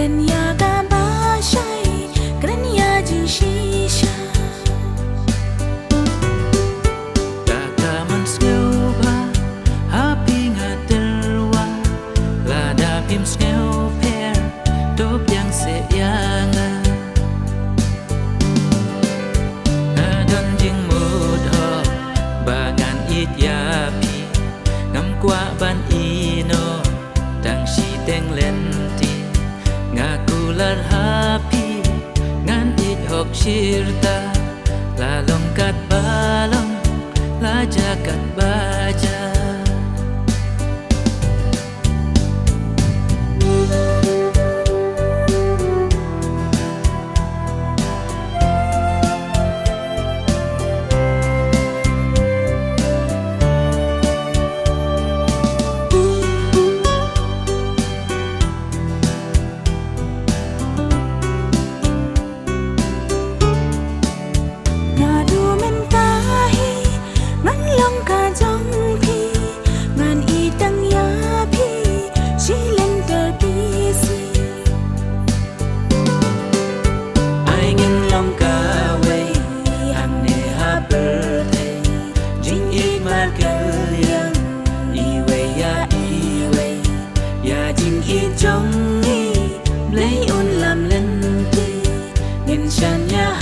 Grenya gamba shai, grenya jinshisha. Kakaman skeu ba, happy ngaterwa, lada pim skeu per, top yang se yanga. Adon jing mud ho, bagan it yapi, ngam kwa ban ino, tang si teng lenti, ngakular happy, ngan it hok shirta, la longkat balong, la jagat baja. Trong lấy ôn làm lên thì nhìn tràn nhà